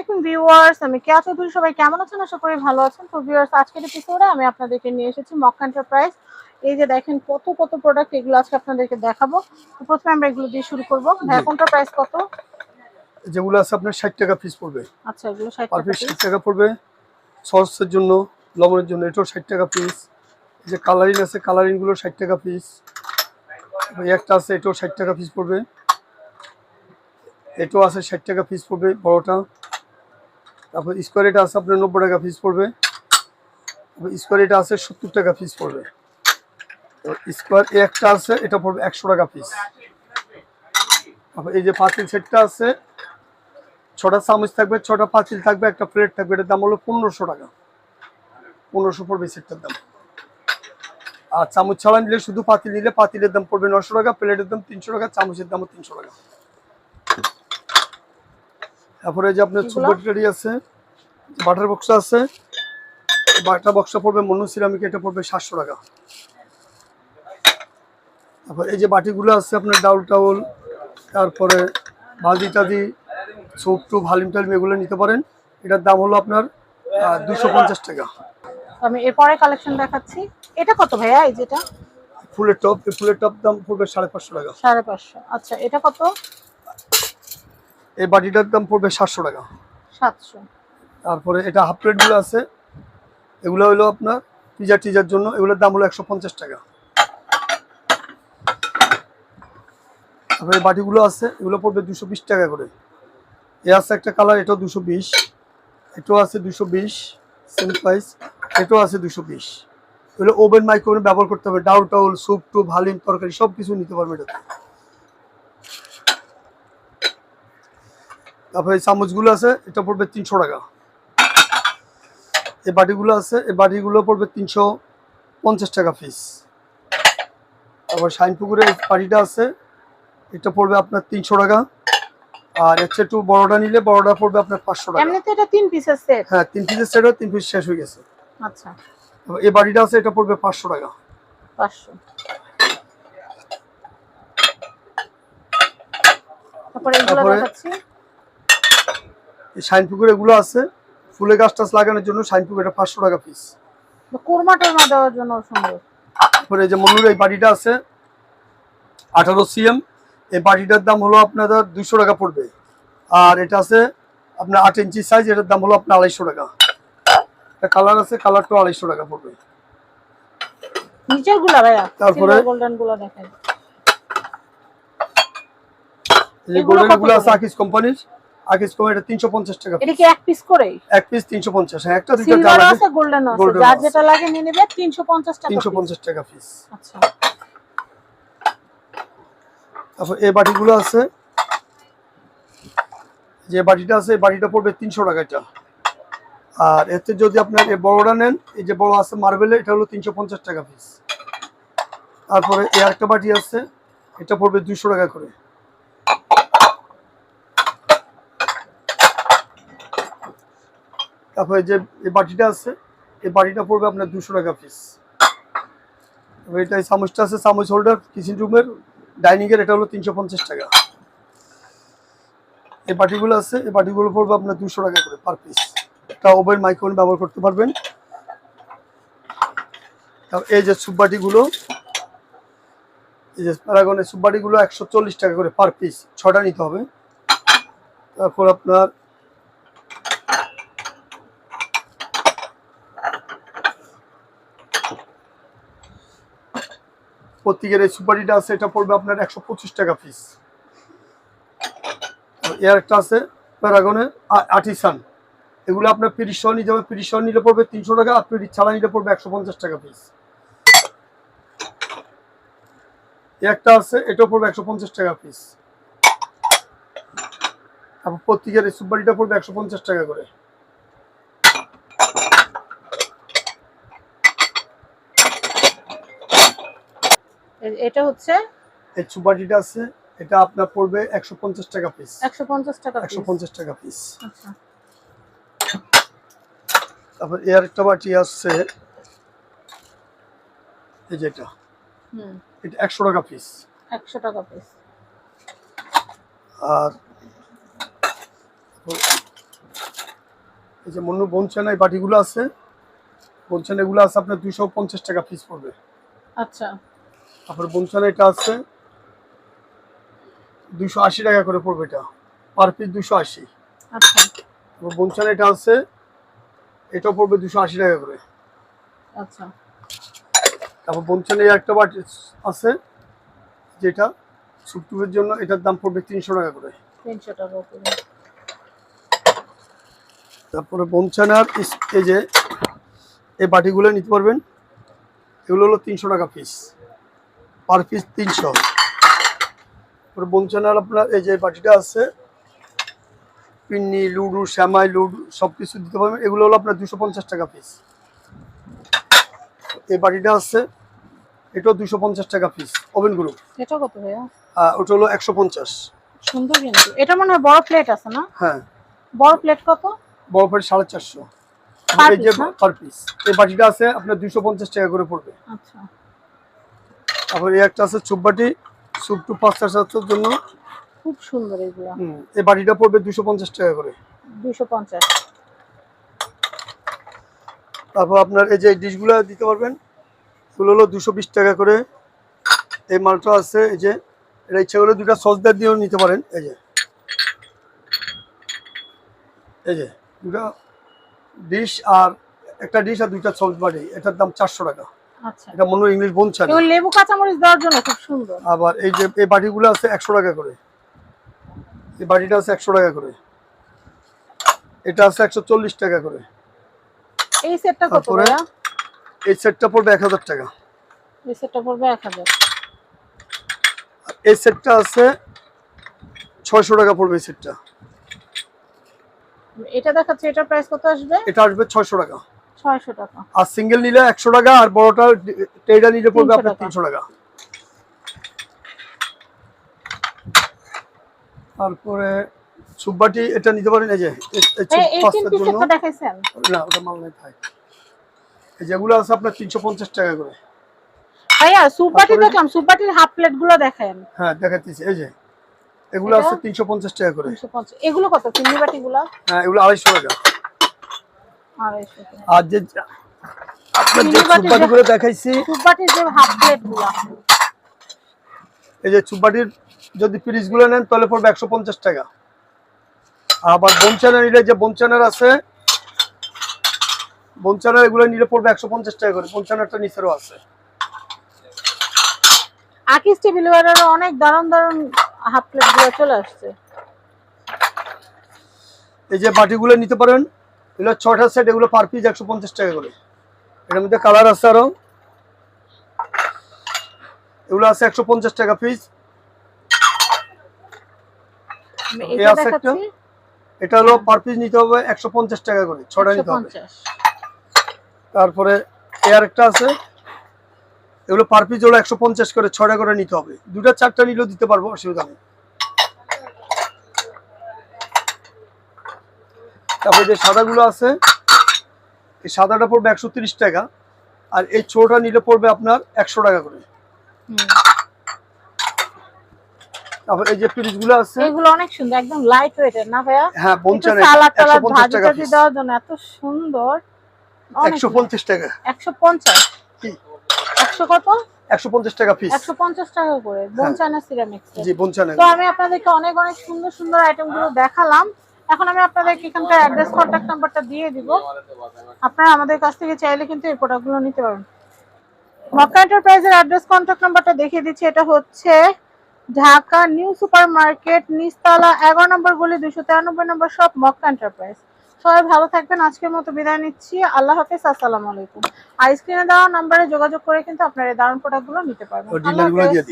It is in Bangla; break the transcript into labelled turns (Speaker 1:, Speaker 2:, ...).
Speaker 1: আলাইকুম ভিউয়ার্স, আমি কেয়া চৌধুরী। সবাই কেমন আছেন? আশা করি ভালো আছেন। তো ভিউয়ার্স, আজকের এপিসোডে আমি আপনাদেরকে নিয়ে এসেছি মক্কা এন্টারপ্রাইজ। এই যে দেখেন কত কত প্রোডাক্ট, এগুলো আজকে আপনাদেরকে দেখাবো। তো প্রথমে আমরা এগুলো দিয়ে শুরু করব। ভাইয়া, কোনটা প্রাইস কত?
Speaker 2: যেগুলো আছে আপনার 60 টাকা পিস পড়বে।
Speaker 1: আচ্ছা, এগুলো 60
Speaker 2: পার
Speaker 1: টাকা
Speaker 2: পিস
Speaker 1: পিস।
Speaker 2: 60 টাকা পড়বে। সসের জন্য, লবণের জন্য এটাও 60 টাকা পিস। এই যে কালারিং আছে, কালারিং গুলো 60 টাকা পিস। এই একটা আছে, এটাও 60 টাকা পিস পড়বে। এটাও আছে 60 টাকা পিস পড়বে বড়টা। তারপর স্কোয়ার এটা আছে আপনার 90 টাকা পিস পড়বে। স্কোয়ার এটা আছে 70 টাকা পিস পড়বে। স্কোয়ার একটা আছে, এটা পড়বে 100 টাকা পিস। তারপর এই যে পাতিল সেটটা আছে, 6টা চামচ থাকবে, 6টা পাতিল থাকবে, একটা প্লেট থাকবে। এটার দাম হলো 1500 টাকা। 1500 পড়বে সেটটার দাম। আর চামচ ছাড়া নিলে, শুধু পাতিল নিলে পাতিলের দাম পড়বে 900 টাকা, প্লেটের দাম 300 টাকা, চামচের দামও 300 টাকা। তারপরে যে আপনার সুপারটারি আছে, বাটার বক্স আছে। বাটার বক্সটা পড়বে মনু সিরামিক, এটা পড়বে 700 টাকা। তারপর এই যে বাটিগুলো আছে আপনার ডাউল টাউল, তারপরে ভাজি টাজি, সুপ টুপ, হালিম টালিম এগুলো নিতে পারেন। এটার দাম হলো আপনার 250 টাকা।
Speaker 1: আমি এরপরে কালেকশন দেখাচ্ছি। এটা কত ভাইয়া? এই যেটা
Speaker 2: ফুলের টপ, এই ফুলের টপ দাম পড়বে 550 টাকা।
Speaker 1: 550। আচ্ছা, এটা কত?
Speaker 2: এই বাটিটার দাম পড়বে 700 টাকা।
Speaker 1: 700।
Speaker 2: তারপরে এটা হাফ প্লেটগুলো আছে, এগুলো হলো আপনার পিজা টিজার জন্য, এগুলোর দাম হলো 150 টাকা। তারপরে এই বাটিগুলো আছে, এগুলো পড়বে 220 টাকা করে। এ আছে একটা কালার, এটাও 220। এটাও আছে 220, সেম প্রাইস। এটাও আছে 220। এগুলো ওভেন মাইক্রোওভেন ব্যবহার করতে হবে। ডাউল টাউল, স্যুপ টুপ, হালিম তরকারি সব কিছু নিতে পারবে এটাতে। তারপরে এই চামচগুলো আছে, এটা পড়বে 300 টাকা। এই বাটিগুলো আছে, এই বাটিগুলো পড়বে 350 টাকা পিস। তারপর শাইন পুকুরের বাটিটা আছে, এটা পড়বে আপনার 300 টাকা। আর এর চেয়ে একটু বড়টা নিলে বড়টা পড়বে আপনার 500 টাকা।
Speaker 1: এমনিতে এটা 3 পিসের সেট।
Speaker 2: হ্যাঁ, 3 পিসের সেট হয়, 3 পিস শেষ হয়ে গেছে।
Speaker 1: আচ্ছা,
Speaker 2: এই বাটিটা আছে, এটা পড়বে 500 টাকা।
Speaker 1: 500। তারপরে এগুলো দেখাচ্ছি।
Speaker 2: এই শাইন পুকুর এগুলো আছে, ফুলে গাছ টাছ লাগানোর জন্য। শাইন পুকুর এটা 500 টাকা পিস।
Speaker 1: কোরমা টোরমা দেওয়ার জন্য সুন্দর।
Speaker 2: তারপরে এই যে মনুর এই বাটিটা আছে 18 সিএম। এই বাটিটার দাম হলো আপনাদের 200 টাকা পড়বে। আর এটা আছে আপনার 8 ইঞ্চি সাইজ, এটার দাম হলো আপনার 250 টাকা। একটা কালার আছে, কালারটাও 250 টাকা পড়বে।
Speaker 1: নিচের গুলা ভাইয়া,
Speaker 2: তারপরে
Speaker 1: গোল্ডেন গুলো দেখেন।
Speaker 2: এই গোল্ডেন গুলো আছে আকিস কোম্পানির। আকিস কোম্পানি, এটা 350 টাকা।
Speaker 1: এটা কি এক পিস করে?
Speaker 2: এক পিস 350। হ্যাঁ, একটা দুটো
Speaker 1: সিলভার আছে, গোল্ডেন আছে, যার যেটা লাগে নিয়ে নেবে। 350 টাকা।
Speaker 2: 350 টাকা পিস।
Speaker 1: আচ্ছা,
Speaker 2: তারপর এই বাটিগুলো আছে, যে বাটিটা আছে, এই বাটিটা পড়বে 300 টাকা এটা। আর এতে যদি আপনার এই বড়টা নেন, এই যে বড় আছে মার্বেলের, এটা হলো 350 টাকা পিস। তারপরে এই আরেকটা বাটি আছে, এটা পড়বে 200 টাকা করে। তারপরে যে এই বাটিটা আছে, এই বাটিটা পড়বে আপনার 200 টাকা পিস। এটা এই চামচটা আছে, চামচ হোল্ডার কিচেন রুমের, ডাইনিং এর, এটা হলো 350 টাকা। এই বাটিগুলো আছে, এই বাটিগুলো পড়বে আপনার 200 টাকা করে পার পিস। এটা ওভেন মাইক্রোওভেন ব্যবহার করতে পারবেন। এই যে সুপ বাটিগুলো, এই যে প্যারাগনের সুপ বাটিগুলো 140 টাকা করে পার পিস, 6টা নিতে হবে। তারপর আপনার প্রত্যেকের এই সুপ বাটিটা আছে, এটা পড়বে আপনার 125 টাকা পিস। এর একটা আছে প্যারাগনের আর্টিসান, এগুলো আপনার পিরিশ সহ নিতে হবে। পিরিশ সহ নিলে পড়বে 300 টাকা, আর পিরিশ ছাড়া নিলে পড়বে 150 টাকা পিস। একটা আছে, এটাও পড়বে 150 টাকা পিস। তারপর প্রত্যেকের এই সুপারিটা পড়বে 150 টাকা করে।
Speaker 1: এটা হচ্ছে
Speaker 2: এই সুপারিটা আছে, এটা আপনার পড়বে 150 টাকা পিস।
Speaker 1: 150 টাকা।
Speaker 2: 150 টাকা পিস।
Speaker 1: আচ্ছা,
Speaker 2: তারপর এর একটা বাটি আছে, এই যে এটা, এটা 100 টাকা পিস।
Speaker 1: 100 টাকা পিস।
Speaker 2: আর এই যে মন্নু বনচানা এই বাটিগুলো আছে, বনচানা এগুলো আছে আপনার 250 টাকা পিস পড়বে।
Speaker 1: আচ্ছা
Speaker 2: তারপর বনচানা এটা আছে 280 টাকা করে পড়বে, এটা পার পিস 280।
Speaker 1: আচ্ছা
Speaker 2: তারপর বনচানা এটা আছে, এটাও পড়বে 280 টাকা করে।
Speaker 1: আচ্ছা
Speaker 2: তারপর বনচানা একটা বাটি আছে যেটা স্যুপ টুপের জন্য, এটার দাম পড়বে 300 টাকা করে।
Speaker 1: 300 টাকা করে।
Speaker 2: তারপরে বনচানার এই যে এই বাটিগুলো নিতে পারবেন, এগুলো হলো 300 টাকা পিস, পার পিস 300। তারপরে বনচানার আপনার এই যে বাটিটা আছে, পিন্নি লুডু শ্যামাই লুডু সব কিছু দিতে পারবেন, এগুলো হলো আপনার 250 টাকা পিস। এই বাটিটা আছে, এটাও 250 টাকা পিস ওভেন গ্রুপ।
Speaker 1: এটা কত ভাইয়া?
Speaker 2: ওটা হলো 150।
Speaker 1: সুন্দর কিন্তু এটা মনে হয় বড় প্লেট আছে না?
Speaker 2: হ্যাঁ
Speaker 1: বড় প্লেট কত?
Speaker 2: বড় প্লেট 450।
Speaker 1: Per
Speaker 2: এই যে
Speaker 1: piece না?
Speaker 2: পার পিস এই বাটিটা আছে আপনার 250 টাকা করে পড়বে।
Speaker 1: আচ্ছা
Speaker 2: তারপর এই একটা আছে চুপ বাটি, স্যুপ টু 5-7 জন্য।
Speaker 1: খুব সুন্দর এগুলো।
Speaker 2: এই বাটিটা পড়বে 250 টাকা করে।
Speaker 1: 250।
Speaker 2: তারপর আপনার এই যে ডিশগুলো দিতে পারবেন, এগুলো হলো 220 টাকা করে। এই মালটা আছে এই যে, এটা ইচ্ছা করে দুটা সসদার দিয়েও নিতে পারেন। এই যে দুটা ডিশ আর একটা ডিশ আর দুইটা সস বাটি, এটার দাম 400 টাকা।
Speaker 1: আচ্ছা
Speaker 2: এটা মনে হয় ইংলিশ বনচানা।
Speaker 1: এগুলো লেবু কাঁচামরিচ দেওয়ার জন্য খুব সুন্দর।
Speaker 2: আবার এই যে এই বাটিগুলো আছে 100 টাকা করে, এই বাটিটা আছে 100 টাকা করে, এটা আছে 140 টাকা করে।
Speaker 1: এই সেটটা কত
Speaker 2: তারপরে
Speaker 1: ভাইয়া?
Speaker 2: এই সেটটা পড়বে 1000 টাকা।
Speaker 1: এই সেটটা পড়বে 1000।
Speaker 2: এই সেটটা আছে 600 টাকা পড়বে এই সেটটা।
Speaker 1: এটা দেখাচ্ছে, এটার প্রাইস কত আসবে?
Speaker 2: এটা আসবে 600 টাকা।
Speaker 1: 600 টাকা।
Speaker 2: আর সিঙ্গেল নিলে 100 টাকা, আর বড়টা টেডা নিলে পড়বে
Speaker 1: 300
Speaker 2: আপনার
Speaker 1: টাকা।
Speaker 2: 300 টাকা। তারপরে সুব্বাটি এটা নিতে পারেন, এই যে
Speaker 1: এই তিন পিস একটা দেখাইছেন?
Speaker 2: না ওটা মাল নাই ভাই। এই যেগুলো আছে আপনার 350 টাকা করে।
Speaker 1: ভাইয়া সুপাটি দেখলাম, সুপাটির হাফ প্লেট গুলো দেখেন।
Speaker 2: হ্যাঁ দেখাচ্ছি, এই যে এগুলো আছে 350 টাকা করে।
Speaker 1: 350। এগুলো কত চিনি বাটিগুলো?
Speaker 2: হ্যাঁ এগুলো 250 টাকা।
Speaker 1: 250 টাকা।
Speaker 2: আর যে আপনার যে সুব্বাটিগুলো দেখাইছি,
Speaker 1: সুপাটির যে হাফ প্লেট গুলো,
Speaker 2: এই যে সুব্বাটির যদি পিসগুলো নেন তাহলে পড়বে 150 টাকা। আবার বনচানার নিলে, যে বনচানার আছে, বনচানার এগুলো নিলে পড়বে 150 টাকা করে। বনচানারটা নিচেরও আছে।
Speaker 1: আকিস টেবিল ওয়ারের অনেক দারুণ দারুণ হাফ প্লেট গুলো চলে আসছে।
Speaker 2: এই যে বাটিগুলো নিতে পারেন, এগুলো 6টা সেট, এগুলো পার পিস 150 টাকা করে। এর মধ্যে কালার আছে আরো, এগুলো আছে 150 টাকা পিস।
Speaker 1: এটা দেখাচ্ছি,
Speaker 2: এটা হলো পার পিস নিতে হবে 150 টাকা করে, 6টা নিতে হবে।
Speaker 1: 150।
Speaker 2: তারপরে এর একটা আছে, এগুলো পার পিস হলো 150 করে, 6টা করে নিতে হবে। দুটা 4টা নিলেও দিতে পারবো, অসুবিধা নেই। তারপরে যে সাদাগুলো আছে, এই সাদাটা পড়বে 130 টাকা, আর এই ছোটটা নিলে পড়বে আপনার 100 টাকা করে। তারপর এই যে পিসগুলো আছে,
Speaker 1: এগুলো অনেক সুন্দর, একদম লাইট ওয়েটের না ভাইয়া?
Speaker 2: হ্যাঁ বনচানা,
Speaker 1: সালাদ টালাদ
Speaker 2: 150
Speaker 1: ভাজি
Speaker 2: টাকা
Speaker 1: টাজি
Speaker 2: পিস।
Speaker 1: দেওয়ার জন্য এত সুন্দর।
Speaker 2: 150 টাকা।
Speaker 1: 150?
Speaker 2: কি
Speaker 1: 100 কত?
Speaker 2: 150 টাকা পিস।
Speaker 1: 150 টাকা করে বনচানা সিরামিক্স।
Speaker 2: জি বনচানা।
Speaker 1: তো আমি আপনাদেরকে অনেক অনেক সুন্দর সুন্দর আইটেম গুলো দেখালাম। এখন আমি আপনাদেরকে এখানকার অ্যাড্রেস কন্ট্যাক্ট নাম্বারটা দিয়ে দিব, আপনারা আমাদের কাছ থেকে চাইলে কিন্তু এই প্রোডাক্টগুলো নিতে পারবেন। মক্কা এন্টারপ্রাইজের অ্যাড্রেস কন্ট্যাক্ট নাম্বারটা দেখিয়ে দিচ্ছি। এটা হচ্ছে ঢাকা নিউ সুপার মার্কেট, নিচতলা 11 নম্বর গলি, 293 নম্বর শপ, মক্কা এন্টারপ্রাইজ। সবাই ভালো থাকবেন, আজকের মতো বিদায় নিচ্ছি। আল্লাহ হাফেজ, আসসালামু আলাইকুম। আর স্ক্রিনে দেওয়া নাম্বারে যোগাযোগ করে কিন্তু আপনারা এই দারুণ প্রোডাক্টগুলো নিতে পারবেন। আল্লাহ হাফেজ।